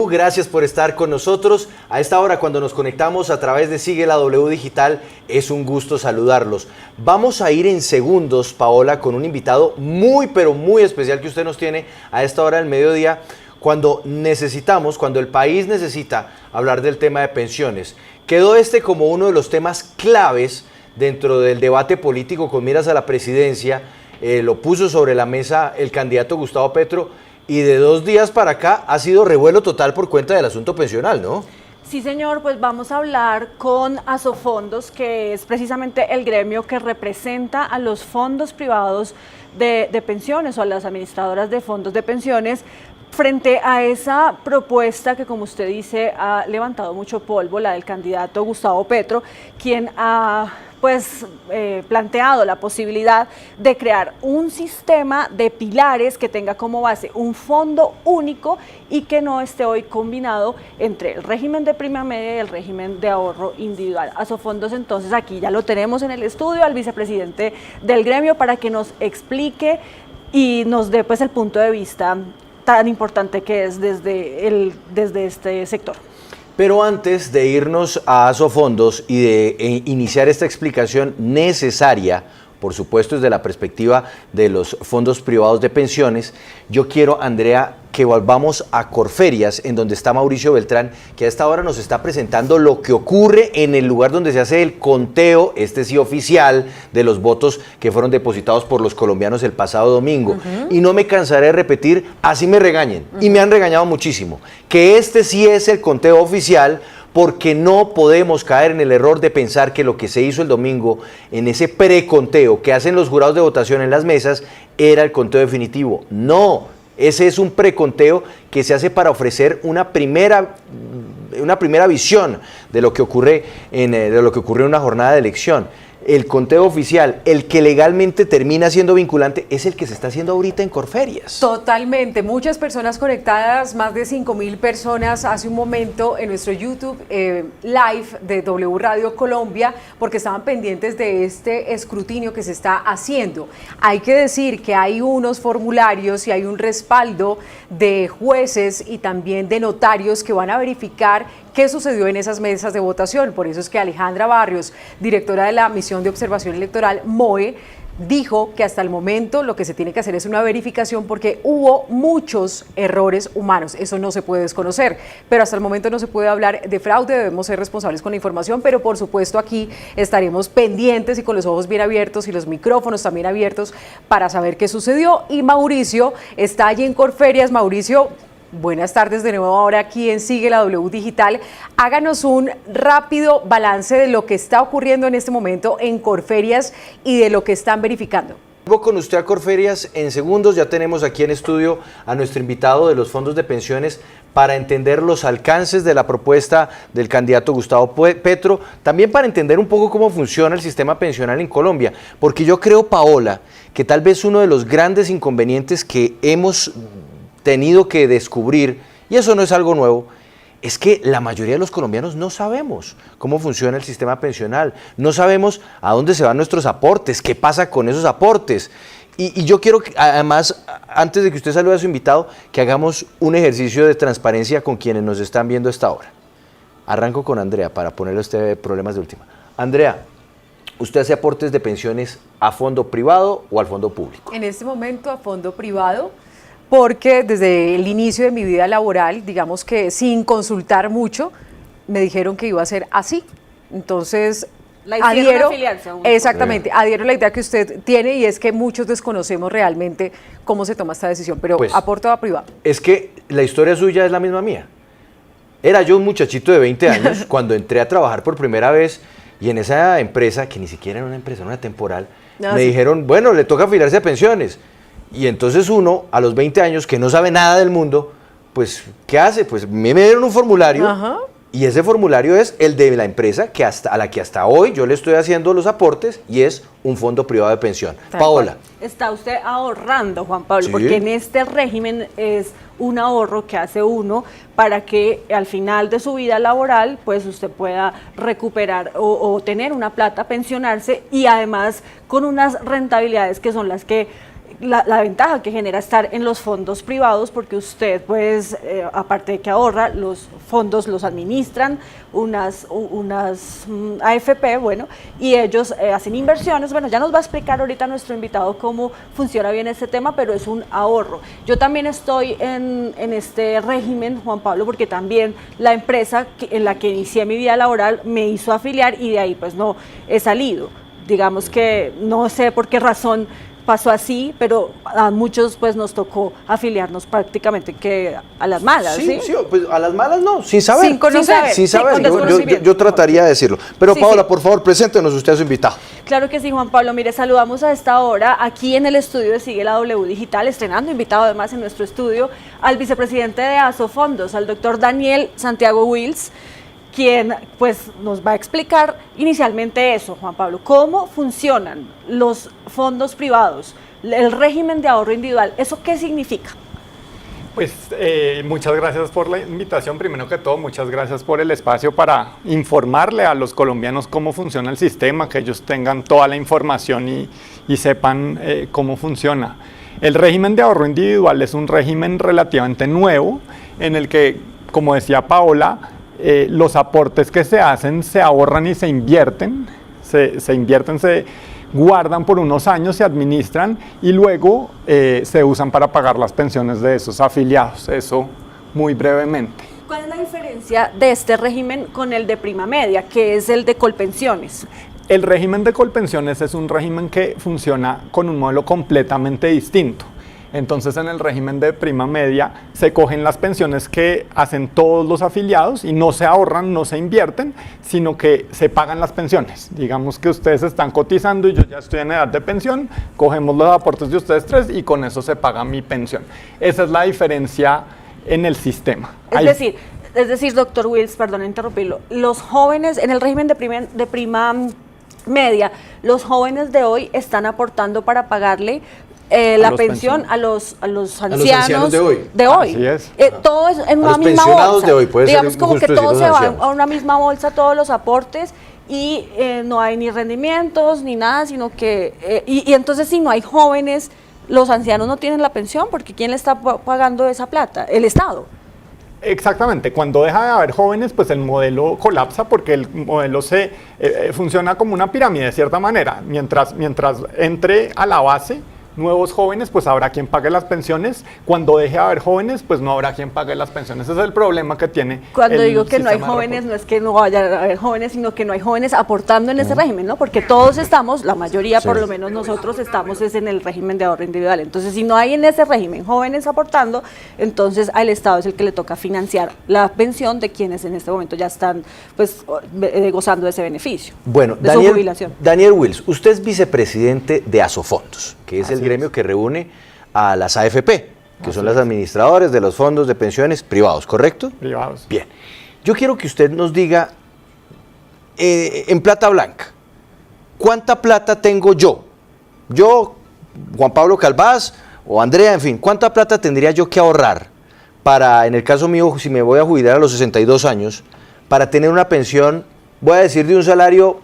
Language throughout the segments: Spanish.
gracias por estar con nosotros. A esta hora, cuando nos conectamos a través de Sigue la W Digital, es un gusto saludarlos. Vamos a ir en segundos, Paola, con un invitado muy, pero muy especial que usted nos tiene a esta hora del mediodía, cuando el país necesita hablar del tema de pensiones. Quedó este como uno de los temas claves dentro del debate político con miras a la presidencia. Lo puso sobre la mesa el candidato Gustavo Petro, y de 2 días para acá ha sido revuelo total por cuenta del asunto pensional, ¿no? Sí, señor, pues vamos a hablar con Asofondos, que es precisamente el gremio que representa a los fondos privados de pensiones o a las administradoras de fondos de pensiones, frente a esa propuesta que, como usted dice, ha levantado mucho polvo, la del candidato Gustavo Petro, quien ha planteado la posibilidad de crear un sistema de pilares que tenga como base un fondo único y que no esté hoy combinado entre el régimen de prima media y el régimen de ahorro individual. Asofondos, entonces, aquí ya lo tenemos en el estudio al vicepresidente del gremio para que nos explique y nos dé pues el punto de vista tan importante que es desde este sector. Pero antes de irnos a Asofondos y de iniciar esta explicación necesaria, por supuesto desde la perspectiva de los fondos privados de pensiones, yo quiero, Andrea, que volvamos a Corferias, en donde está Mauricio Beltrán, que a esta hora nos está presentando lo que ocurre en el lugar donde se hace el conteo, este sí oficial, de los votos que fueron depositados por los colombianos el pasado domingo. Y no me cansaré de repetir, así me regañen, y me han regañado muchísimo, que este sí es el conteo oficial, porque no podemos caer en el error de pensar que lo que se hizo el domingo en ese preconteo que hacen los jurados de votación en las mesas era el conteo definitivo. No, ese es un preconteo que se hace para ofrecer una primera visión de lo que ocurre en una jornada de elección. El conteo oficial, el que legalmente termina siendo vinculante, es el que se está haciendo ahorita en Corferias. Totalmente, muchas personas conectadas, más de 5.000 personas hace un momento en nuestro YouTube live de W Radio Colombia, porque estaban pendientes de este escrutinio que se está haciendo. Hay que decir que hay unos formularios y hay un respaldo de jueces y también de notarios que van a verificar qué sucedió en esas mesas de votación. Por eso es que Alejandra Barrios, directora de la Misión de Observación Electoral, MOE, dijo que hasta el momento lo que se tiene que hacer es una verificación porque hubo muchos errores humanos. Eso no se puede desconocer, pero hasta el momento no se puede hablar de fraude, debemos ser responsables con la información, pero por supuesto aquí estaremos pendientes y con los ojos bien abiertos y los micrófonos también abiertos para saber qué sucedió. Y Mauricio está allí en Corferias. Mauricio, buenas tardes de nuevo ahora aquí en Sigue la W Digital. Háganos un rápido balance de lo que está ocurriendo en este momento en Corferias y de lo que están verificando. Vuelvo con usted a Corferias en segundos. Ya tenemos aquí en estudio a nuestro invitado de los fondos de pensiones para entender los alcances de la propuesta del candidato Gustavo Petro, también para entender un poco cómo funciona el sistema pensional en Colombia, porque yo creo, Paola, que tal vez uno de los grandes inconvenientes que hemos tenido que descubrir, y eso no es algo nuevo, es que la mayoría de los colombianos no sabemos cómo funciona el sistema pensional, no sabemos a dónde se van nuestros aportes, qué pasa con esos aportes. Y yo quiero, que, además, antes de que usted salude a su invitado, que hagamos un ejercicio de transparencia con quienes nos están viendo a esta hora. Arranco con Andrea para ponerle a usted problemas de última. Andrea, ¿usted hace aportes de pensiones a fondo privado o al fondo público? En este momento a fondo privado, porque desde el inicio de mi vida laboral, digamos que sin consultar mucho, me dijeron que iba a ser así. Entonces, adhiero, exactamente, adhiero a la idea que usted tiene, y es que muchos desconocemos realmente cómo se toma esta decisión, pero pues, aporto a privado. Es que la historia suya es la misma mía. Era yo un muchachito de 20 años cuando entré a trabajar por primera vez, y en esa empresa, que ni siquiera era una empresa, era una temporal, me dijeron, bueno, le toca afiliarse a pensiones. Y entonces uno, a los 20 años, que no sabe nada del mundo, pues, ¿qué hace? Pues me dieron un formulario. Ajá. Y ese formulario es el de la empresa a la que hasta hoy yo le estoy haciendo los aportes, y es un fondo privado de pensión. Paola. Está usted ahorrando, Juan Pablo, sí, porque en este régimen es un ahorro que hace uno para que al final de su vida laboral pues usted pueda recuperar o tener una plata, pensionarse, y además con unas rentabilidades que son las que la ventaja que genera estar en los fondos privados, porque usted, pues, aparte de que ahorra, los fondos los administran unas AFP, bueno, y ellos hacen inversiones. Bueno, ya nos va a explicar ahorita nuestro invitado cómo funciona bien este tema, pero es un ahorro. Yo también estoy en este régimen, Juan Pablo, porque también la empresa en la que inicié mi vida laboral me hizo afiliar y de ahí pues no he salido. Digamos que no sé por qué razón pasó así, pero a muchos pues nos tocó afiliarnos prácticamente que a las malas, ¿sí? Sí, pues a las malas no, sin saber. Sin conocer. Sin saber. Con desconocimiento. Yo trataría de decirlo. Pero Sí, Paola, sí. por favor, preséntenos usted a su invitado. Claro que sí, Juan Pablo. Mire, saludamos a esta hora aquí en el estudio de Sigue la W Digital, estrenando invitado además en nuestro estudio al vicepresidente de Asofondos, al doctor Daniel Santiago Wills, quien pues nos va a explicar inicialmente eso, Juan Pablo, cómo funcionan los fondos privados, el régimen de ahorro individual. ¿Eso qué significa? Pues muchas gracias por la invitación. Primero que todo, muchas gracias por el espacio para informarle a los colombianos cómo funciona el sistema, que ellos tengan toda la información y sepan cómo funciona. El régimen de ahorro individual es un régimen relativamente nuevo en el que, como decía Paola, los aportes que se hacen se ahorran y se invierten, se guardan por unos años, se administran y luego se usan para pagar las pensiones de esos afiliados. Eso muy brevemente. ¿Cuál es la diferencia de este régimen con el de prima media, que es el de Colpensiones? El régimen de Colpensiones es un régimen que funciona con un modelo completamente distinto. Entonces, en el régimen de prima media se cogen las pensiones que hacen todos los afiliados y no se ahorran, no se invierten, sino que se pagan las pensiones. Digamos que ustedes están cotizando y yo ya estoy en edad de pensión, cogemos los aportes de ustedes tres y con eso se paga mi pensión. Esa es la diferencia en el sistema. Es decir, doctor Wills, perdón interrumpirlo, los jóvenes en el régimen de prima media, los jóvenes de hoy están aportando para pagarle la pensión a los ancianos de hoy. Así es. Todo es en una los misma pensionados bolsa. de hoy, puede Digamos ser como que injusto todo decir se los va ancianos. a una misma bolsa, todos los aportes, y no hay ni rendimientos ni nada, sino que y entonces si no hay jóvenes, los ancianos no tienen la pensión, porque ¿quién le está pagando esa plata? El Estado. Exactamente, cuando deja de haber jóvenes, pues el modelo colapsa porque el modelo funciona como una pirámide de cierta manera. Mientras entre a la base nuevos jóvenes, pues habrá quien pague las pensiones. Cuando deje de haber jóvenes, pues no habrá quien pague las pensiones. Ese es el problema que tiene. Cuando digo que no hay sistema de jóvenes, reporte. no es que no vaya a haber jóvenes, sino que no hay jóvenes aportando en ese régimen, ¿no? Porque todos estamos, la mayoría, por lo menos nosotros estamos es en el régimen de ahorro individual. Entonces, si no hay en ese régimen jóvenes aportando, entonces al Estado es el que le toca financiar la pensión de quienes en este momento ya están pues gozando de ese beneficio. Bueno, de su jubilación. Daniel Wills, usted es vicepresidente de Asofondos, que es el gremio que reúne a las AFP, que son las administradoras de los fondos de pensiones privados, ¿correcto? Privados. Bien. Yo quiero que usted nos diga, en plata blanca, ¿cuánta plata tengo yo? Yo, Juan Pablo Calvás o Andrea, en fin, ¿cuánta plata tendría yo que ahorrar para, en el caso mío, si me voy a jubilar a los 62 años, para tener una pensión, voy a decir de un salario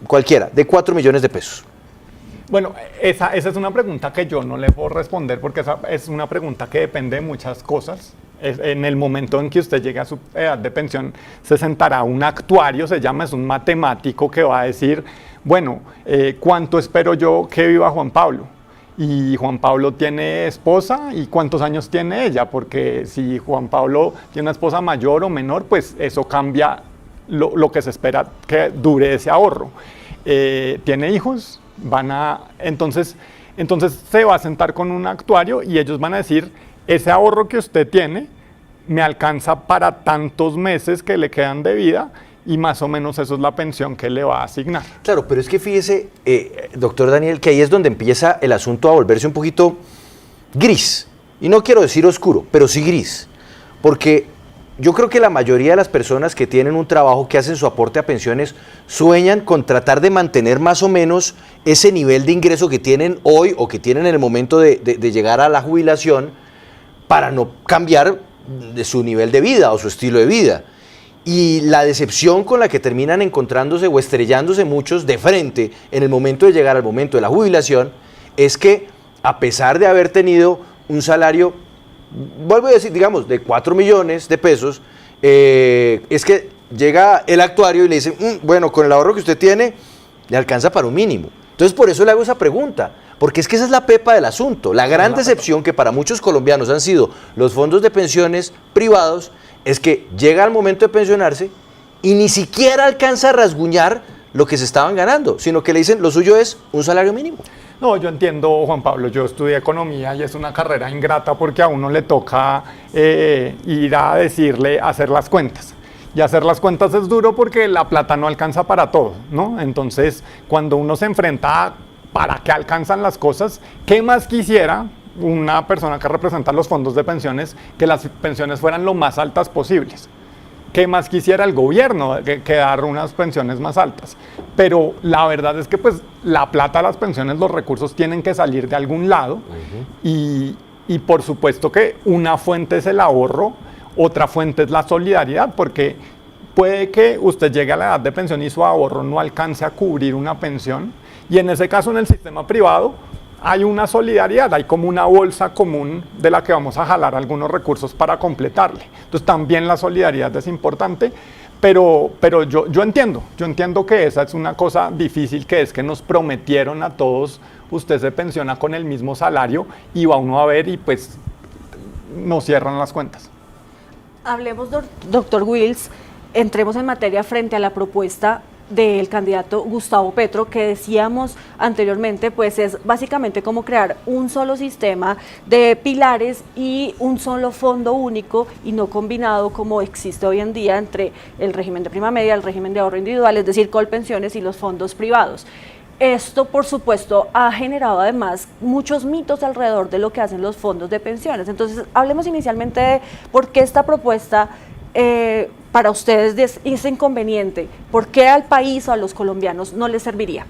cualquiera, de 4 millones de pesos? Bueno, esa es una pregunta que yo no le puedo responder porque esa es una pregunta que depende de muchas cosas. En el momento en que usted llegue a su edad de pensión, se sentará un actuario, se llama, es un matemático que va a decir, bueno, ¿cuánto espero yo que viva Juan Pablo? Y Juan Pablo tiene esposa, ¿y cuántos años tiene ella? Porque si Juan Pablo tiene una esposa mayor o menor, pues eso cambia lo que se espera que dure ese ahorro. ¿Tiene hijos? Entonces se va a sentar con un actuario y ellos van a decir, ese ahorro que usted tiene me alcanza para tantos meses que le quedan de vida y más o menos eso es la pensión que le va a asignar. Claro, pero es que fíjese, doctor Daniel, que ahí es donde empieza el asunto a volverse un poquito gris. Y no quiero decir oscuro, pero sí gris. Porque yo creo que la mayoría de las personas que tienen un trabajo, que hacen su aporte a pensiones, sueñan con tratar de mantener más o menos ese nivel de ingreso que tienen hoy o que tienen en el momento de llegar a la jubilación para no cambiar de su nivel de vida o su estilo de vida. Y la decepción con la que terminan encontrándose o estrellándose muchos de frente en el momento de llegar al momento de la jubilación es que a pesar de haber tenido un salario, vuelvo a decir, digamos, de 4 millones de pesos, es que llega el actuario y le dice, bueno, con el ahorro que usted tiene, le alcanza para un mínimo. Entonces, por eso le hago esa pregunta, porque es que esa es la pepa del asunto. La gran decepción que para muchos colombianos han sido los fondos de pensiones privados es que llega el momento de pensionarse y ni siquiera alcanza a rasguñar lo que se estaban ganando, sino que le dicen, lo suyo es un salario mínimo. No, yo entiendo, Juan Pablo, yo estudié economía y es una carrera ingrata porque a uno le toca ir a decirle, hacer las cuentas. Y hacer las cuentas es duro porque la plata no alcanza para todo, ¿no? Entonces, cuando uno se enfrenta a para qué alcanzan las cosas, ¿qué más quisiera una persona que representa los fondos de pensiones que las pensiones fueran lo más altas posibles? ¿Qué más quisiera el gobierno que dar unas pensiones más altas? Pero la verdad es que pues la plata de las pensiones, los recursos tienen que salir de algún lado y por supuesto que una fuente es el ahorro, otra fuente es la solidaridad, porque puede que usted llegue a la edad de pensión y su ahorro no alcance a cubrir una pensión, y en ese caso en el sistema privado hay una solidaridad, hay como una bolsa común de la que vamos a jalar algunos recursos para completarle. Entonces también la solidaridad es importante, pero yo entiendo que esa es una cosa difícil, que es que nos prometieron a todos, usted se pensiona con el mismo salario y va uno a ver y pues no cierran las cuentas. Hablemos, doctor Wills, entremos en materia frente a la propuesta del candidato Gustavo Petro, que decíamos anteriormente, pues es básicamente como crear un solo sistema de pilares y un solo fondo único y no combinado como existe hoy en día entre el régimen de prima media, el régimen de ahorro individual, es decir, Colpensiones, y los fondos privados. Esto, por supuesto, ha generado además muchos mitos alrededor de lo que hacen los fondos de pensiones. Entonces, hablemos inicialmente de por qué esta propuesta para ustedes es inconveniente. ¿Por qué al país o a los colombianos no les serviría?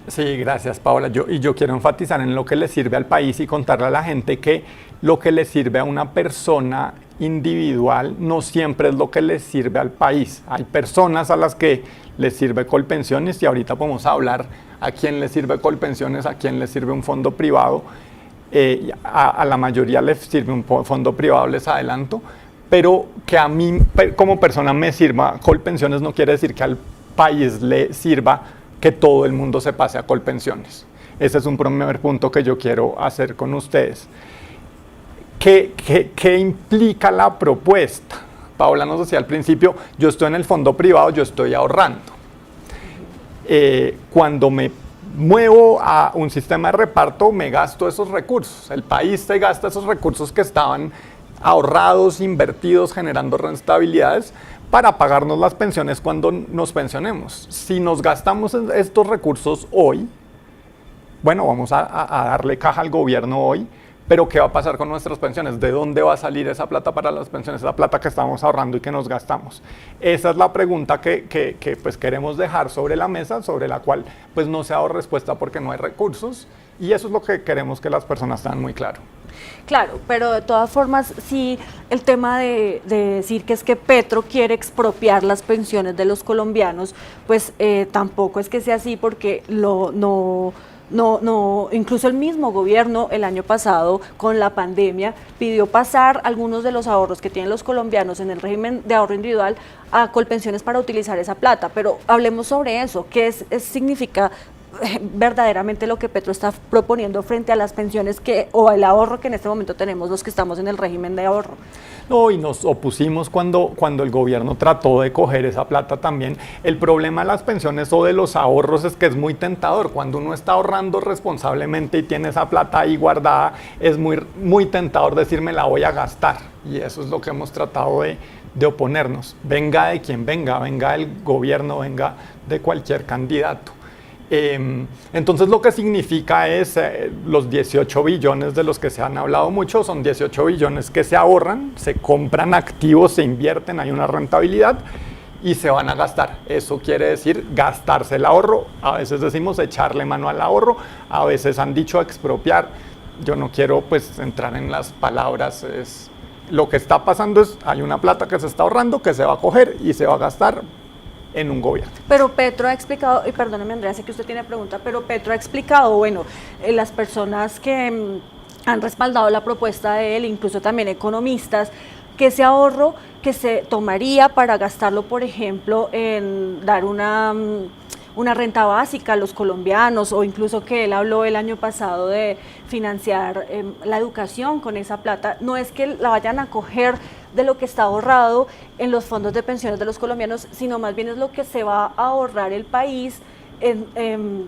Sí, gracias, Paola. Yo quiero enfatizar en lo que le sirve al país y contarle a la gente que lo que le sirve a una persona individual no siempre es lo que le sirve al país. Hay personas a las que les sirve Colpensiones y ahorita podemos hablar a quién le sirve Colpensiones, a quién le sirve un fondo privado. A la mayoría les sirve un fondo privado, les adelanto, pero que a mí como persona me sirva Colpensiones no quiere decir que al país le sirva que todo el mundo se pase a Colpensiones. Ese es un primer punto que yo quiero hacer con ustedes. ¿Qué implica la propuesta? Paola nos decía al principio, yo estoy en el fondo privado, yo estoy ahorrando. Cuando me muevo a un sistema de reparto, me gasto esos recursos. El país se gasta esos recursos que estaban ahorrados, invertidos, generando rentabilidades para pagarnos las pensiones cuando nos pensionemos. Si nos gastamos estos recursos hoy, bueno, vamos a darle caja al gobierno hoy, pero ¿qué va a pasar con nuestras pensiones? ¿De dónde va a salir esa plata para las pensiones? Esa plata que estamos ahorrando y que nos gastamos. Esa es la pregunta que pues queremos dejar sobre la mesa, sobre la cual pues no se ha dado respuesta porque no hay recursos, y eso es lo que queremos que las personas tengan muy claro. Claro, pero de todas formas, sí, el tema de decir que es que Petro quiere expropiar las pensiones de los colombianos, pues tampoco es que sea así, porque no, incluso el mismo gobierno el año pasado con la pandemia pidió pasar algunos de los ahorros que tienen los colombianos en el régimen de ahorro individual a Colpensiones para utilizar esa plata. Pero hablemos sobre eso, ¿qué significa verdaderamente lo que Petro está proponiendo frente a las pensiones o el ahorro que en este momento tenemos los que estamos en el régimen de ahorro? No, y nos opusimos cuando el gobierno trató de coger esa plata también. El problema de las pensiones o de los ahorros es que es muy tentador. Cuando uno está ahorrando responsablemente y tiene esa plata ahí guardada, es muy tentador decir me la voy a gastar. Y eso es lo que hemos tratado de oponernos. Venga de quien venga del gobierno, venga de cualquier candidato. Entonces lo que significa es los 18 billones de los que se han hablado mucho, son 18 billones que se ahorran, se compran activos, se invierten, hay una rentabilidad y se van a gastar. Eso quiere decir gastarse el ahorro. A veces decimos echarle mano al ahorro, a veces han dicho expropiar. Yo no quiero pues entrar en las palabras. Lo que está pasando es hay una plata que se está ahorrando, que se va a coger y se va a gastar en un gobierno. Pero Petro ha explicado, y perdóneme Andrea, sé que usted tiene pregunta, pero Petro ha explicado, bueno, las personas que han respaldado la propuesta de él, incluso también economistas, que ese ahorro que se tomaría para gastarlo, por ejemplo, en dar una renta básica a los colombianos, o incluso que él habló el año pasado de financiar la educación con esa plata, no es que la vayan a coger de lo que está ahorrado en los fondos de pensiones de los colombianos, sino más bien es lo que se va a ahorrar el país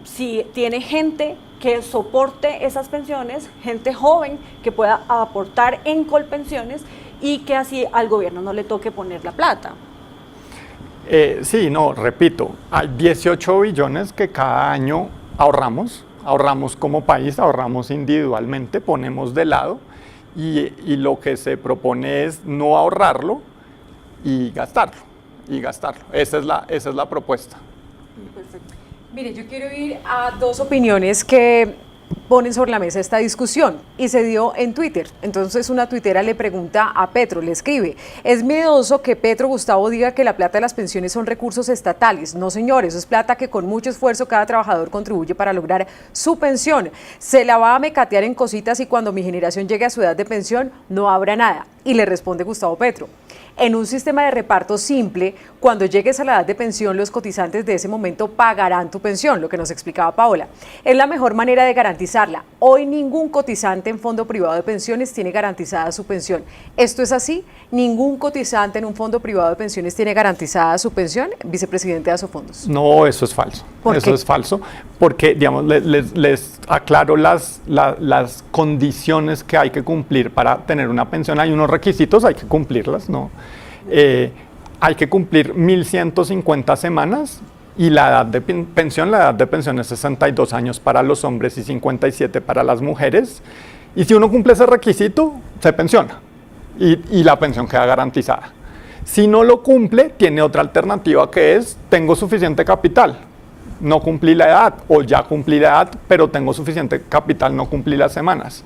si tiene gente que soporte esas pensiones, gente joven que pueda aportar en Colpensiones y que así al gobierno no le toque poner la plata. Sí, no, repito, hay 18 billones que cada año ahorramos como país, ahorramos individualmente, ponemos de lado y lo que se propone es no ahorrarlo y gastarlo, Esa es la propuesta. Perfecto. Mire, yo quiero ir a dos opiniones que ponen sobre la mesa esta discusión y se dio en Twitter. Entonces una tuitera le pregunta a Petro, le escribe: es miedoso que Petro Gustavo diga que la plata de las pensiones son recursos estatales. No, señores, eso es plata que con mucho esfuerzo cada trabajador contribuye para lograr su pensión. Se la va a mecatear en cositas y cuando mi generación llegue a su edad de pensión no habrá nada. Y le responde Gustavo Petro: en un sistema de reparto simple, cuando llegues a la edad de pensión, los cotizantes de ese momento pagarán tu pensión, lo que nos explicaba Paola. Es la mejor manera de garantizarla. Hoy ningún cotizante en fondo privado de pensiones tiene garantizada su pensión. ¿Esto es así? ¿Ningún cotizante en un fondo privado de pensiones tiene garantizada su pensión, vicepresidente de Asofondos? No, eso es falso. Eso es falso porque, digamos, les aclaro las condiciones que hay que cumplir para tener una pensión. Hay unos requisitos, hay que cumplirlas, ¿no? Hay que cumplir 1.150 semanas y la edad de pensión es 62 años para los hombres y 57 para las mujeres. Y si uno cumple ese requisito, se pensiona y la pensión queda garantizada. Si no lo cumple, tiene otra alternativa que es: tengo suficiente capital, no cumplí la edad, o ya cumplí la edad, pero tengo suficiente capital, no cumplí las semanas.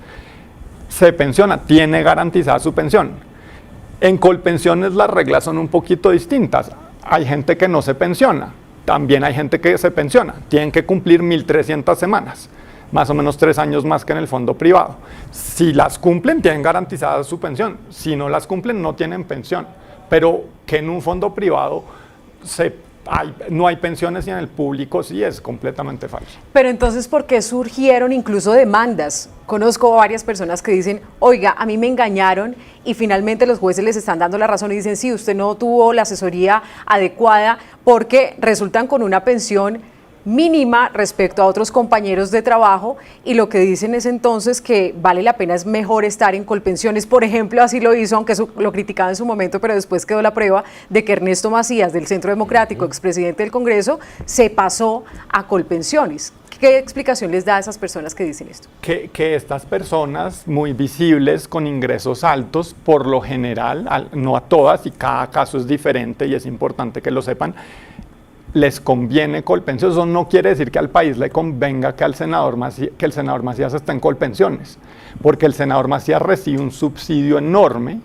Se pensiona, tiene garantizada su pensión. En Colpensiones las reglas son un poquito distintas. Hay gente que no se pensiona, también hay gente que se pensiona. Tienen que cumplir 1.300 semanas, más o menos 3 años más que en el fondo privado. Si las cumplen, tienen garantizada su pensión. Si no las cumplen, no tienen pensión. Pero que en un fondo privado no hay pensiones y en el público sí, es completamente falso. Pero entonces, ¿por qué surgieron incluso demandas? Conozco varias personas que dicen: oiga, a mí me engañaron, y finalmente los jueces les están dando la razón y dicen: sí, usted no tuvo la asesoría adecuada, porque resultan con una pensión mínima respecto a otros compañeros de trabajo, y lo que dicen es entonces que vale la pena, es mejor estar en Colpensiones. Por ejemplo, así lo hizo, aunque lo criticaba en su momento, pero después quedó la prueba de que Ernesto Macías, del Centro Democrático, expresidente del Congreso, se pasó a Colpensiones. ¿Qué explicación les da a esas personas que dicen esto? Que estas personas muy visibles, con ingresos altos, por lo general, no a todas, y cada caso es diferente y es importante que lo sepan, les conviene Colpensiones. Eso no quiere decir que al país le convenga que el senador Macías esté en Colpensiones, porque el senador Macías recibe un subsidio enorme.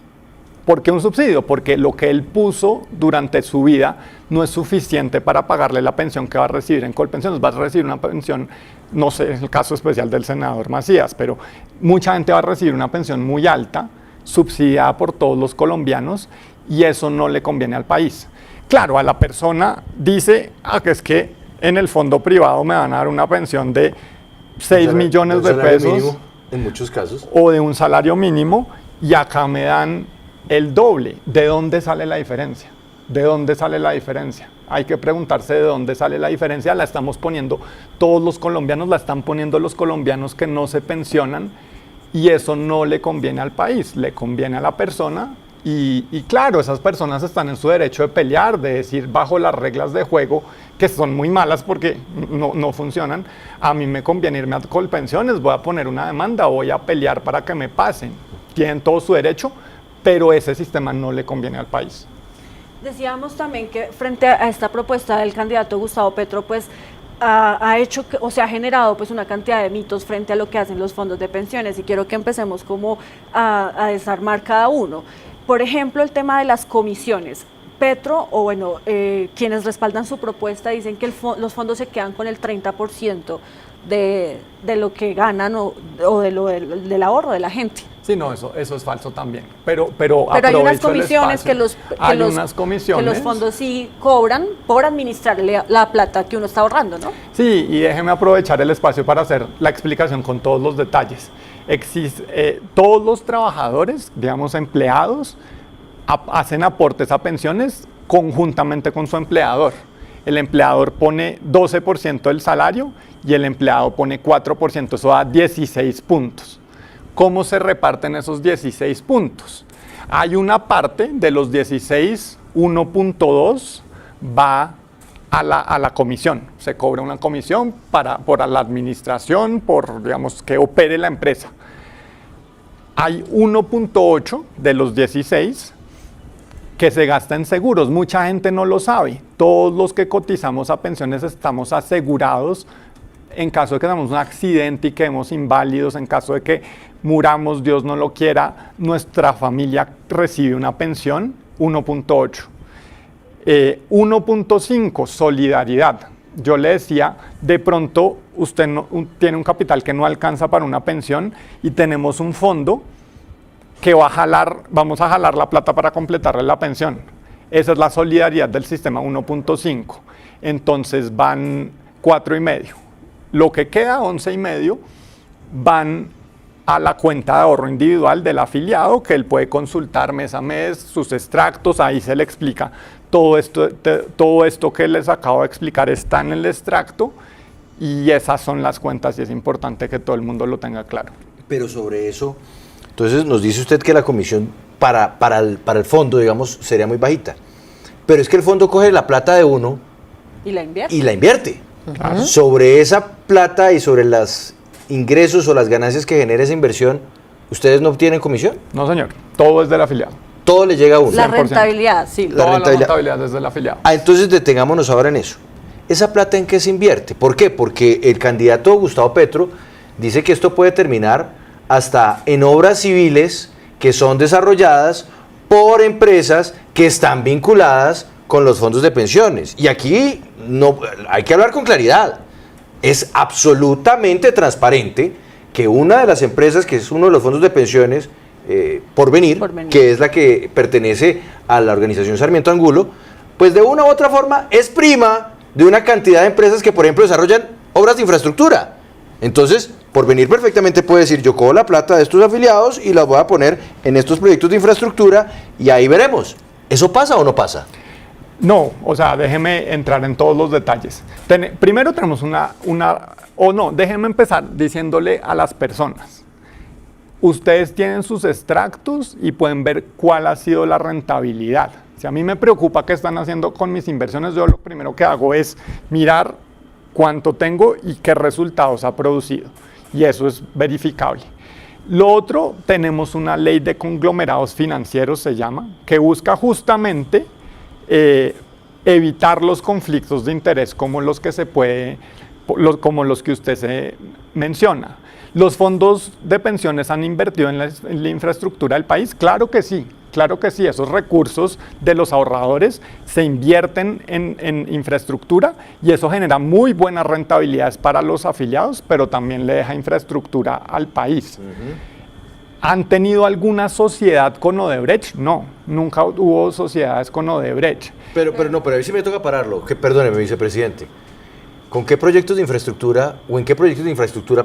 ¿Por qué un subsidio? Porque lo que él puso durante su vida no es suficiente para pagarle la pensión que va a recibir en Colpensiones. Va a recibir una pensión, no sé, es el caso especial del senador Macías, pero mucha gente va a recibir una pensión muy alta, subsidiada por todos los colombianos, y eso no le conviene al país. Claro, a la persona dice: que es que en el fondo privado me van a dar una pensión de 6 millones de pesos, mínimo, en muchos casos, o de un salario mínimo, y acá me dan el doble. ¿De dónde sale la diferencia? ¿De dónde sale la diferencia? Hay que preguntarse de dónde sale la diferencia. La estamos poniendo todos los colombianos, la están poniendo los colombianos que no se pensionan, y eso no le conviene al país, le conviene a la persona. Y claro, esas personas están en su derecho de pelear, de decir, bajo las reglas de juego, que son muy malas porque no funcionan, a mí me conviene irme a Colpensiones, voy a poner una demanda, voy a pelear para que me pasen. Tienen todo su derecho, pero ese sistema no le conviene al país. Decíamos también que frente a esta propuesta del candidato Gustavo Petro, pues ha hecho, o sea, ha generado pues una cantidad de mitos frente a lo que hacen los fondos de pensiones, y quiero que empecemos como a desarmar cada uno. Por ejemplo, el tema de las comisiones. Petro, o bueno, quienes respaldan su propuesta dicen que los fondos se quedan con el 30% de lo que ganan o del ahorro de la gente. Sí, no, eso es falso también. Pero hay unas comisiones que los fondos sí cobran por administrarle la plata que uno está ahorrando, ¿no? Sí, y déjeme aprovechar el espacio para hacer la explicación con todos los detalles. Todos los trabajadores, digamos empleados, hacen aportes a pensiones conjuntamente con su empleador. El empleador pone 12% del salario y el empleado pone 4%, eso da 16 puntos. ¿Cómo se reparten esos 16 puntos? Hay una parte de los 16, 1.2 va a la comisión. Se cobra una comisión por la administración, por, digamos, que opere la empresa. Hay 1.8 de los 16 que se gasta en seguros. Mucha gente no lo sabe. Todos los que cotizamos a pensiones estamos asegurados en caso de que tengamos un accidente y quedemos inválidos, en caso de que muramos, Dios no lo quiera, nuestra familia recibe una pensión. 1.8. 1.5, solidaridad. Yo le decía, de pronto usted tiene un capital que no alcanza para una pensión y tenemos un fondo que vamos a jalar la plata para completarle la pensión. Esa es la solidaridad del sistema 1.5. Entonces van 4,5. Lo que queda, 11,5, van a la cuenta de ahorro individual del afiliado, que él puede consultar mes a mes sus extractos. Ahí se le explica todo esto que les acabo de explicar está en el extracto, y esas son las cuentas, y es importante que todo el mundo lo tenga claro. Pero sobre eso, entonces nos dice usted que la comisión para el fondo, digamos, sería muy bajita. Pero es que el fondo coge la plata de uno y la invierte. Claro. Sobre esa plata y sobre los ingresos o las ganancias que genera esa inversión, ¿ustedes no obtienen comisión? No, señor. Todo es del afiliado. Todo le llega a uno. La rentabilidad, sí. La rentabilidad es del afiliado. Entonces detengámonos ahora en eso. ¿Esa plata en qué se invierte? ¿Por qué? Porque el candidato Gustavo Petro dice que esto puede terminar hasta en obras civiles que son desarrolladas por empresas que están vinculadas con los fondos de pensiones. Y aquí no hay que hablar con claridad. Es absolutamente transparente que una de las empresas, que es uno de los fondos de pensiones, Porvenir, que es la que pertenece a la organización Sarmiento Angulo, pues de una u otra forma es prima de una cantidad de empresas que, por ejemplo, desarrollan obras de infraestructura. Entonces, Porvenir perfectamente puede decir, yo cojo la plata de estos afiliados y la voy a poner en estos proyectos de infraestructura y ahí veremos. ¿Eso pasa o no pasa? No, o sea, déjeme entrar en todos los detalles. Primero tenemos déjeme empezar diciéndole a las personas. Ustedes tienen sus extractos y pueden ver cuál ha sido la rentabilidad. Si a mí me preocupa qué están haciendo con mis inversiones, yo lo primero que hago es mirar cuánto tengo y qué resultados ha producido. Y eso es verificable. Lo otro, tenemos una ley de conglomerados financieros, se llama, que busca justamente evitar los conflictos de interés como los que como los que usted se menciona. ¿Los fondos de pensiones han invertido en la infraestructura del país? Claro que sí, esos recursos de los ahorradores se invierten en infraestructura y eso genera muy buenas rentabilidades para los afiliados, pero también le deja infraestructura al país. ¿Han tenido alguna sociedad con Odebrecht? No, nunca hubo sociedades con Odebrecht. Pero a ver si me toca pararlo. Perdóneme, vicepresidente. ¿Con qué proyectos de infraestructura, o en qué proyectos de infraestructura,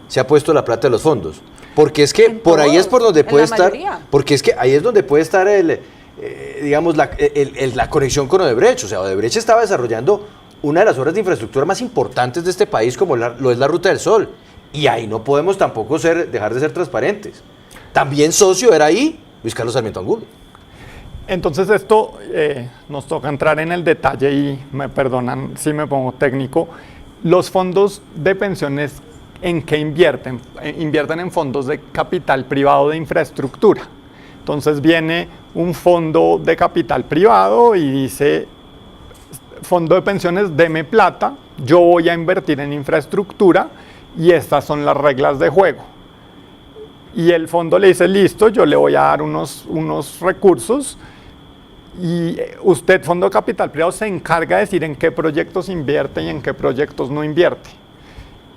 se ha puesto la plata de los fondos? Porque es que por ahí es por donde puede estar, porque es que ahí es donde puede estar la conexión con Odebrecht. O sea, Odebrecht estaba desarrollando una de las obras de infraestructura más importantes de este país, como lo es la Ruta del Sol. Y ahí no podemos tampoco dejar de ser transparentes. También socio era ahí Luis Carlos Sarmiento Angulo. Entonces esto nos toca entrar en el detalle y me perdonan si me pongo técnico. Los fondos de pensiones, ¿en qué invierten? Invierten en fondos de capital privado de infraestructura. Entonces viene un fondo de capital privado y dice, fondo de pensiones, deme plata, yo voy a invertir en infraestructura y estas son las reglas de juego. Y el fondo le dice, listo, yo le voy a dar unos recursos Y usted, fondo de capital privado, se encarga de decir en qué proyectos invierte y en qué proyectos no invierte.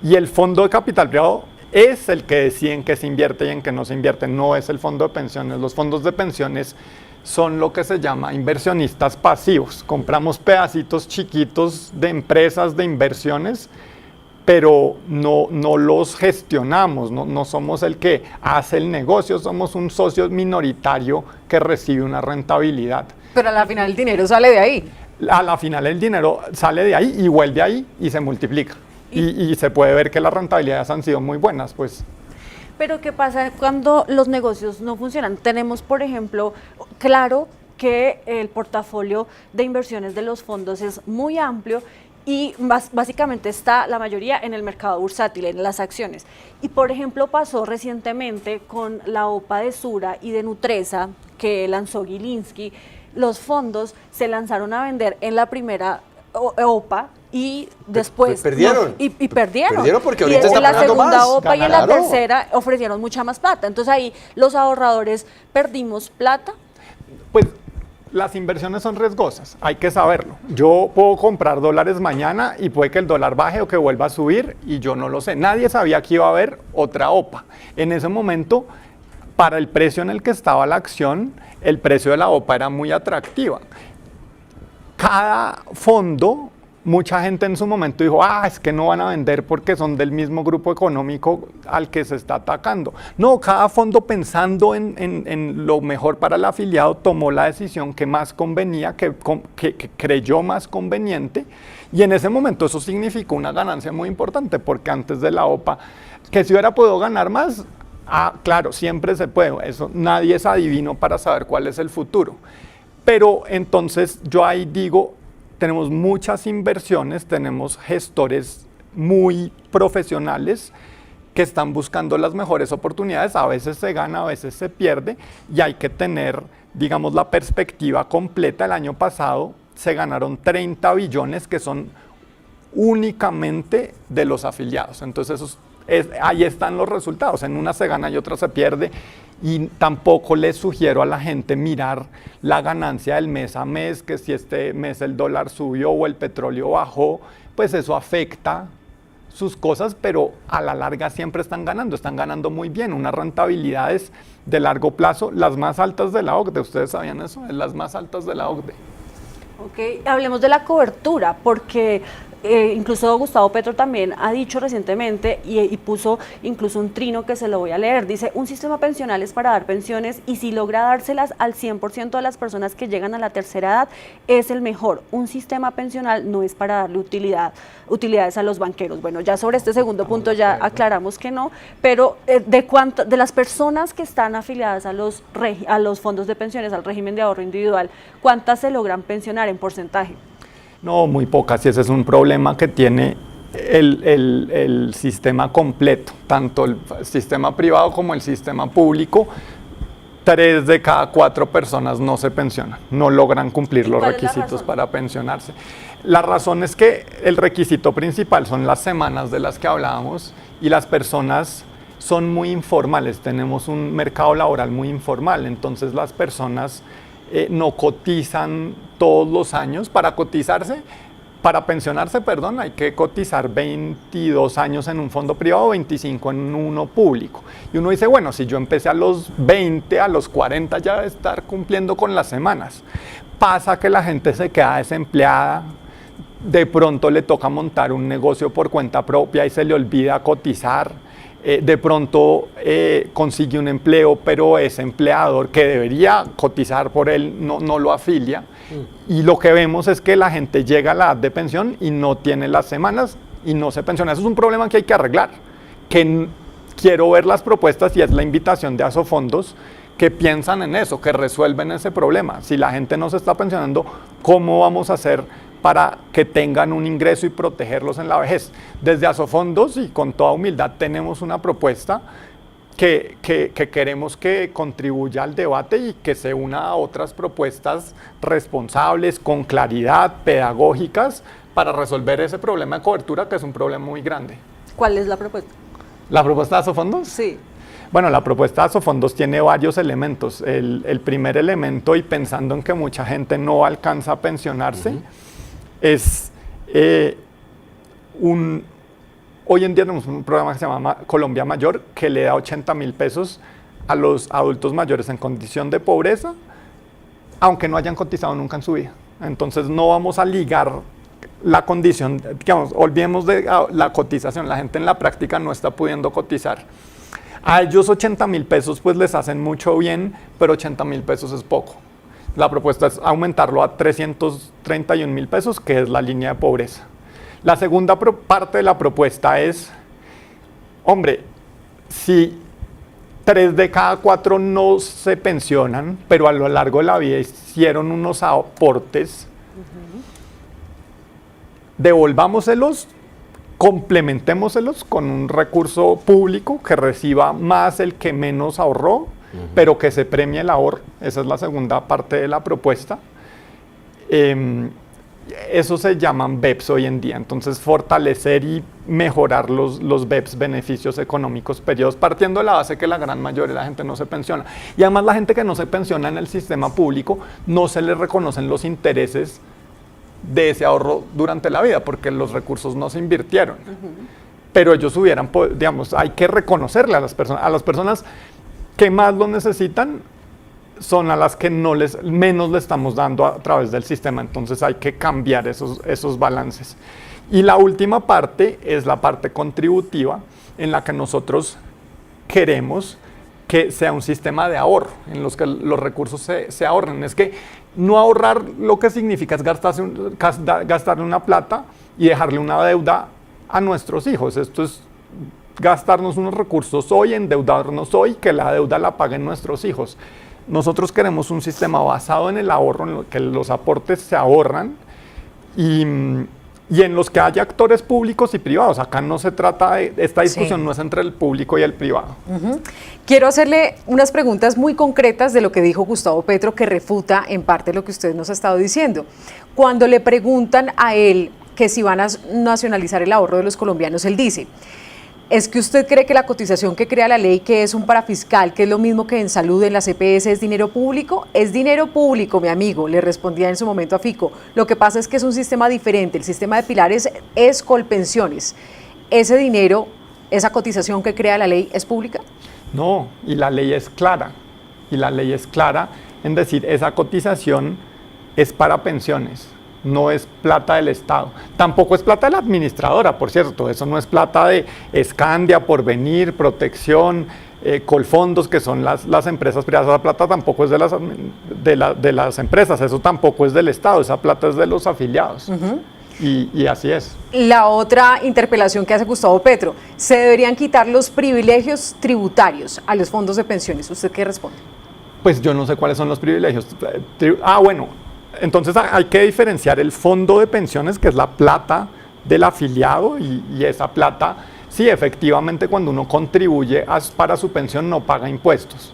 Y el fondo de capital privado es el que decide en qué se invierte y en qué no se invierte, no es el fondo de pensiones. Los fondos de pensiones son lo que se llama inversionistas pasivos. Compramos pedacitos chiquitos de empresas de inversiones, pero no los gestionamos, no somos el que hace el negocio, somos un socio minoritario que recibe una rentabilidad. Pero a la final el dinero sale de ahí. A la final el dinero sale de ahí y vuelve ahí y se multiplica. Y se puede ver que las rentabilidades han sido muy buenas, pues. Pero ¿qué pasa cuando los negocios no funcionan? Tenemos, por ejemplo, claro que el portafolio de inversiones de los fondos es muy amplio y básicamente está la mayoría en el mercado bursátil, en las acciones. Y por ejemplo pasó recientemente con la OPA de Sura y de Nutresa que lanzó Gilinski. Los fondos se lanzaron a vender en la primera OPA y después perdieron. Y perdieron. Perdieron porque ahorita y en la pagando segunda más. OPA y en la Ganaron. tercera ofrecieron mucha más plata. Entonces ahí los ahorradores perdimos plata. Pues las inversiones son riesgosas, hay que saberlo. Yo puedo comprar dólares mañana y puede que el dólar baje o que vuelva a subir y yo no lo sé. Nadie sabía que iba a haber otra OPA. En ese momento, para el precio en el que estaba la acción, el precio de la OPA era muy atractiva. Cada fondo, mucha gente en su momento dijo, es que no van a vender porque son del mismo grupo económico al que se está atacando. No, cada fondo pensando en lo mejor para el afiliado tomó la decisión que más convenía, que creyó más conveniente, y en ese momento eso significó una ganancia muy importante porque antes de la OPA, que si hubiera podido ganar más, claro, siempre se puede, eso, nadie es adivino para saber cuál es el futuro. Pero entonces yo ahí digo, tenemos muchas inversiones, tenemos gestores muy profesionales que están buscando las mejores oportunidades, a veces se gana, a veces se pierde, y hay que tener, digamos, la perspectiva completa. El año pasado se ganaron 30 billones que son únicamente de los afiliados, entonces ahí están los resultados, en una se gana y otra se pierde. Y tampoco les sugiero a la gente mirar la ganancia del mes a mes, que si este mes el dólar subió o el petróleo bajó, pues eso afecta sus cosas, pero a la larga siempre están ganando muy bien, unas rentabilidades de largo plazo, las más altas de la OCDE. ¿Ustedes sabían eso? Las más altas de la OCDE. Ok, hablemos de la cobertura, porque incluso Gustavo Petro también ha dicho recientemente y puso incluso un trino que se lo voy a leer. Dice, un sistema pensional es para dar pensiones y si logra dárselas al 100% de las personas que llegan a la tercera edad, es el mejor. Un sistema pensional no es para darle utilidades a los banqueros. Bueno, ya sobre este segundo punto ya aclaramos que no, pero de las personas que están afiliadas a los fondos de pensiones, al régimen de ahorro individual, ¿cuántas se logran pensionar en porcentaje? No, muy pocas, y ese es un problema que tiene el sistema completo, tanto el sistema privado como el sistema público. 3 de cada 4 personas no se pensionan, no logran cumplir los requisitos para pensionarse. La razón es que el requisito principal son las semanas de las que hablábamos y las personas son muy informales, tenemos un mercado laboral muy informal, entonces las personas no cotizan todos los años. Para pensionarse, hay que cotizar 22 años en un fondo privado, 25 en uno público. Y uno dice, bueno, si yo empecé a los 20, a los 40 ya debe estar cumpliendo con las semanas. Pasa que la gente se queda desempleada, de pronto le toca montar un negocio por cuenta propia y se le olvida cotizar. De pronto consigue un empleo, pero ese empleador que debería cotizar por él no lo afilia. Y lo que vemos es que la gente llega a la edad de pensión y no tiene las semanas y no se pensiona. Eso es un problema que hay que arreglar. Quiero ver las propuestas y es la invitación de Asofondos que piensan en eso, que resuelven ese problema. Si la gente no se está pensionando, ¿cómo vamos a hacer para que tengan un ingreso y protegerlos en la vejez? Desde Asofondos y con toda humildad tenemos una propuesta que queremos que contribuya al debate y que se una a otras propuestas responsables, con claridad, pedagógicas, para resolver ese problema de cobertura, que es un problema muy grande. ¿Cuál es la propuesta? ¿La propuesta de Asofondos? Sí. Bueno, la propuesta de Asofondos tiene varios elementos. El primer elemento, y pensando en que mucha gente no alcanza a pensionarse, es hoy en día tenemos un programa que se llama Colombia Mayor, que le da 80.000 pesos a los adultos mayores en condición de pobreza, aunque no hayan cotizado nunca en su vida. Entonces no vamos a ligar la condición, digamos, olvidemos de la cotización, la gente en la práctica no está pudiendo cotizar. A ellos 80.000 pesos pues les hacen mucho bien, pero 80.000 pesos es poco. La propuesta es aumentarlo a 331.000 pesos, que es la línea de pobreza. La segunda parte de la propuesta es, hombre, si 3 de cada 4 no se pensionan, pero a lo largo de la vida hicieron unos aportes, devolvámoselos, complementémoselos con un recurso público que reciba más el que menos ahorró, pero que se premie el ahorro. Esa es la segunda parte de la propuesta. Eso se llaman BEPS hoy en día. Entonces, fortalecer y mejorar los BEPS, beneficios económicos periodos, partiendo de la base que la gran mayoría de la gente no se pensiona. Y además la gente que no se pensiona en el sistema público, no se le reconocen los intereses de ese ahorro durante la vida, porque los recursos no se invirtieron. Pero ellos hubieran, digamos, hay que reconocerle a las personas que más lo necesitan, son a las que menos le estamos dando a través del sistema. Entonces hay que cambiar esos balances. Y la última parte es la parte contributiva, en la que nosotros queremos que sea un sistema de ahorro, en los que los recursos se ahorren. Es que no ahorrar lo que significa es gastarle una plata y dejarle una deuda a nuestros hijos. Esto es gastarnos unos recursos hoy, endeudarnos hoy, que la deuda la paguen nuestros hijos. Nosotros queremos un sistema basado en el ahorro, en lo que los aportes se ahorran y en los que haya actores públicos y privados. Acá no se trata de, esta discusión no es entre el público y el privado. Quiero hacerle unas preguntas muy concretas de lo que dijo Gustavo Petro, que refuta en parte lo que usted nos ha estado diciendo. Cuando le preguntan a él que si van a nacionalizar el ahorro de los colombianos, él dice: ¿es que usted cree que la cotización que crea la ley, que es un parafiscal, que es lo mismo que en salud, en la CPS, es dinero público? Es dinero público, mi amigo, le respondía en su momento a Fico. Lo que pasa es que es un sistema diferente. El sistema de pilares es Colpensiones. ¿Ese dinero, esa cotización que crea la ley, es pública? No, y la ley es clara. Y la ley es clara en decir, esa cotización es para pensiones. No es plata del Estado. Tampoco es plata de la administradora, por cierto. Eso no es plata de Escandia, Porvenir, Protección, Colfondos, que son las empresas privadas. Esa plata tampoco es de las empresas. Eso tampoco es del Estado. Esa plata es de los afiliados. Y así es. La otra interpelación que hace Gustavo Petro: ¿se deberían quitar los privilegios tributarios a los fondos de pensiones? ¿Usted qué responde? Pues yo no sé cuáles son los privilegios. Bueno. Entonces hay que diferenciar el fondo de pensiones, que es la plata del afiliado, y esa plata, sí, efectivamente, cuando uno contribuye para su pensión no paga impuestos.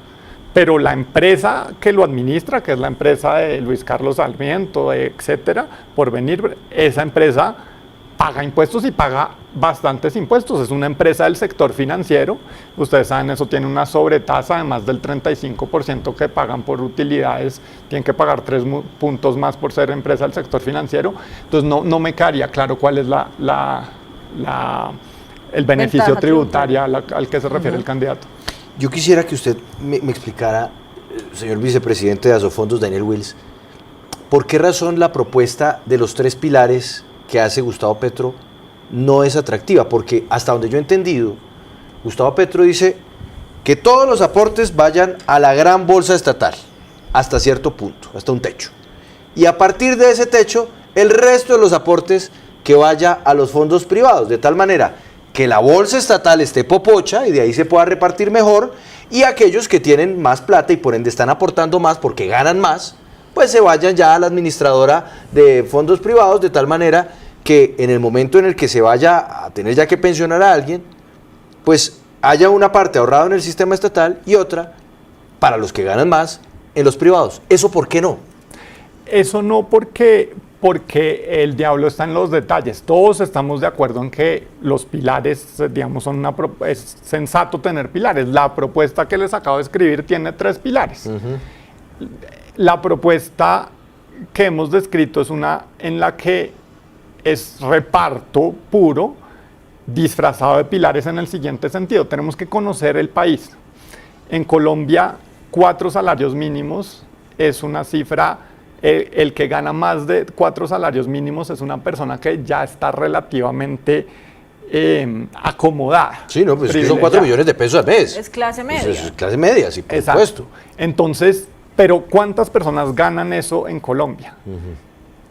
Pero la empresa que lo administra, que es la empresa de Luis Carlos Sarmiento, etcétera, Porvenir, esa empresa paga impuestos y paga bastantes impuestos. Es una empresa del sector financiero. Ustedes saben, eso tiene una sobretasa, además del 35% que pagan por utilidades, tienen que pagar 3 puntos más por ser empresa del sector financiero. Entonces no me quedaría claro cuál es el beneficio tributario al que se refiere el candidato. Yo quisiera que usted me explicara, señor vicepresidente de Asofondos, Daniel Wills, ¿por qué razón la propuesta de los 3 pilares que hace Gustavo Petro no es atractiva? Porque hasta donde yo he entendido, Gustavo Petro dice que todos los aportes vayan a la gran bolsa estatal, hasta cierto punto, hasta un techo. Y a partir de ese techo, el resto de los aportes que vaya a los fondos privados, de tal manera que la bolsa estatal esté popocha y de ahí se pueda repartir mejor, y aquellos que tienen más plata y por ende están aportando más porque ganan más, pues se vayan ya a la administradora de fondos privados, de tal manera que en el momento en el que se vaya a tener ya que pensionar a alguien, pues haya una parte ahorrada en el sistema estatal y otra para los que ganan más en los privados. ¿Eso por qué no? Eso no, porque porque el diablo está en los detalles. Todos estamos de acuerdo en que los pilares, digamos, es sensato tener pilares. La propuesta que les acabo de escribir tiene 3 pilares. La propuesta que hemos descrito es una en la que es reparto puro, disfrazado de pilares en el siguiente sentido. Tenemos que conocer el país. En Colombia, 4 salarios mínimos es una cifra. El que gana más de 4 salarios mínimos es una persona que ya está relativamente acomodada. Sí, no, pues es que son 4 millones de pesos al mes. Es clase media. Pues es clase media, sí, por Exacto. supuesto. Entonces, pero ¿cuántas personas ganan eso en Colombia?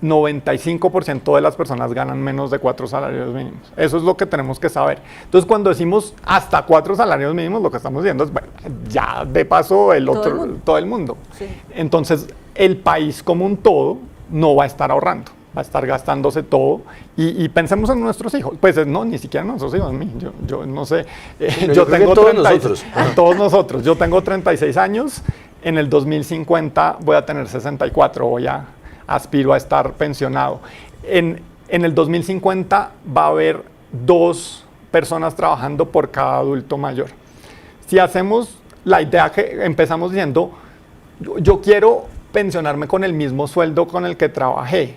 95% de las personas ganan menos de 4 salarios mínimos. Eso es lo que tenemos que saber. Entonces, cuando decimos hasta 4 salarios mínimos, lo que estamos diciendo es, bueno, ya de paso todo el mundo. Sí. Entonces, el país como un todo no va a estar ahorrando, va a estar gastándose todo. Y pensemos en nuestros hijos. Pues no, ni siquiera en nuestros hijos, en mí. Yo no sé. Yo creo que todos nosotros. Todos nosotros. Yo tengo 36 años. En el 2050 voy a tener 64. Aspiro a estar pensionado. En el 2050 va a haber 2 personas trabajando por cada adulto mayor. Si hacemos la idea que empezamos diciendo, yo quiero pensionarme con el mismo sueldo con el que trabajé.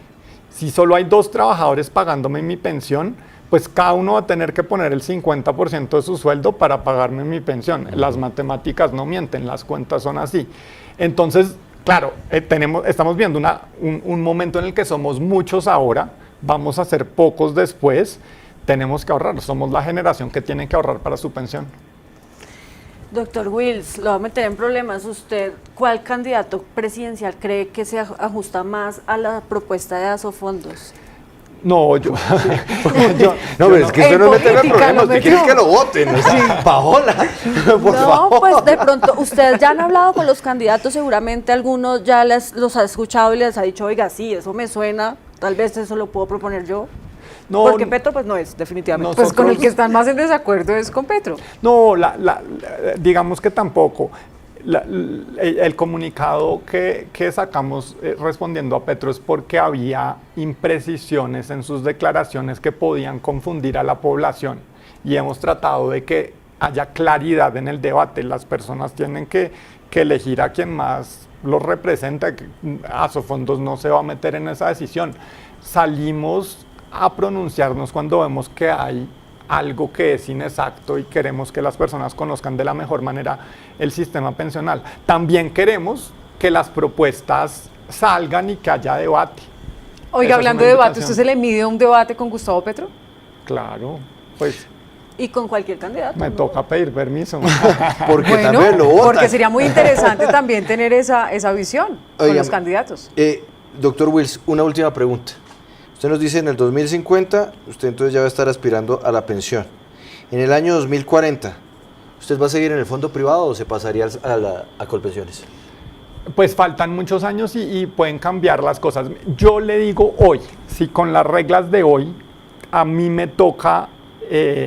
Si solo hay 2 trabajadores pagándome mi pensión, pues cada uno va a tener que poner el 50% de su sueldo para pagarme mi pensión. Las matemáticas no mienten, las cuentas son así. Entonces, claro, estamos viendo un momento en el que somos muchos ahora, vamos a ser pocos después, tenemos que ahorrar, somos la generación que tiene que ahorrar para su pensión. Doctor Wills, lo va a meter en problemas. ¿Usted cuál candidato presidencial cree que se ajusta más a la propuesta de Asofondos? No, no, pero es que usted no mete en problemas, usted quiere que lo voten, ¿no? Sí. Paola, por favor. No, pues de pronto, ustedes ya han hablado con los candidatos, seguramente algunos ya los ha escuchado y les ha dicho, oiga, sí, eso me suena, tal vez eso lo puedo proponer yo. No, porque Petro pues no es, definitivamente. Pues con el que están más en desacuerdo es con Petro. No, digamos que tampoco. El comunicado que sacamos respondiendo a Petro es porque había imprecisiones en sus declaraciones que podían confundir a la población y hemos tratado de que haya claridad en el debate. Las personas tienen que elegir a quien más los representa. Asofondos no se va a meter en esa decisión. Salimos a pronunciarnos cuando vemos que hay algo que es inexacto y queremos que las personas conozcan de la mejor manera el sistema pensional. También queremos que las propuestas salgan y que haya debate. Oiga, hablando de debate, ¿usted se le mide un debate con Gustavo Petro? Claro, pues... Y con cualquier candidato. Me toca pedir permiso. Porque bueno, también lo votan. porque sería muy interesante también tener esa visión con los candidatos. Doctor Wills, una última pregunta. Usted nos dice en el 2050, usted entonces ya va a estar aspirando a la pensión. En el año 2040, ¿usted va a seguir en el fondo privado o se pasaría a Colpensiones? Pues faltan muchos años y pueden cambiar las cosas. Yo le digo hoy, si con las reglas de hoy a mí me toca,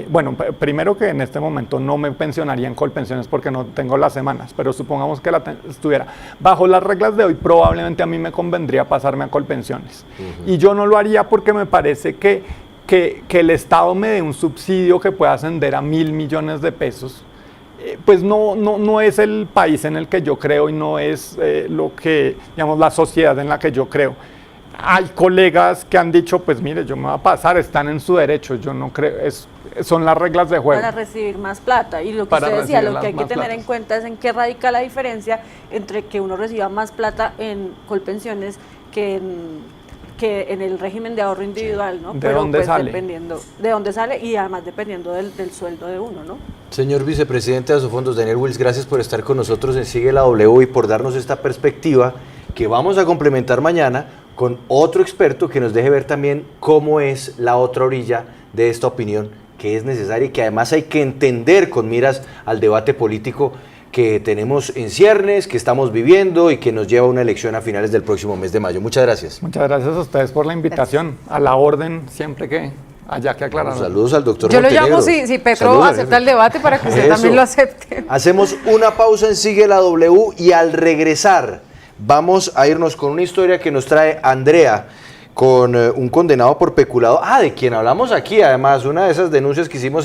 bueno, primero que en este momento no me pensionaría en Colpensiones porque no tengo las semanas, pero supongamos que estuviera bajo las reglas de hoy, probablemente a mí me convendría pasarme a Colpensiones. Y yo no lo haría porque me parece que el Estado me dé un subsidio que pueda ascender a 1.000 millones de pesos. Pues no es el país en el que yo creo y no es lo que, digamos, la sociedad en la que yo creo. Hay colegas que han dicho, pues mire, yo me voy a pasar, están en su derecho, yo no creo, son las reglas de juego. Para recibir más plata. Y lo que usted decía, lo que hay que tener en cuenta es en qué radica la diferencia entre que uno reciba más plata en Colpensiones que en el régimen de ahorro individual, ¿no? ¿De dónde pues sale? Dependiendo de dónde sale y además dependiendo del sueldo de uno, ¿no? Señor vicepresidente de Asofondos, Daniel Wills, gracias por estar con nosotros en Sigue la W y por darnos esta perspectiva que vamos a complementar mañana con otro experto que nos deje ver también cómo es la otra orilla de esta opinión que es necesaria y que además hay que entender con miras al debate político que tenemos en ciernes, que estamos viviendo y que nos lleva a una elección a finales del próximo mes de mayo. Muchas gracias. Muchas gracias a ustedes por la invitación. Gracias. A la orden, siempre que haya que aclarar. Saludos al doctor Yo Montenegro. Lo llamo si Petro acepta el debate para que usted también lo acepte. Hacemos una pausa en Sigue la W y al regresar vamos a irnos con una historia que nos trae Andrea, con un condenado por peculado, de quien hablamos aquí, además, una de esas denuncias que hicimos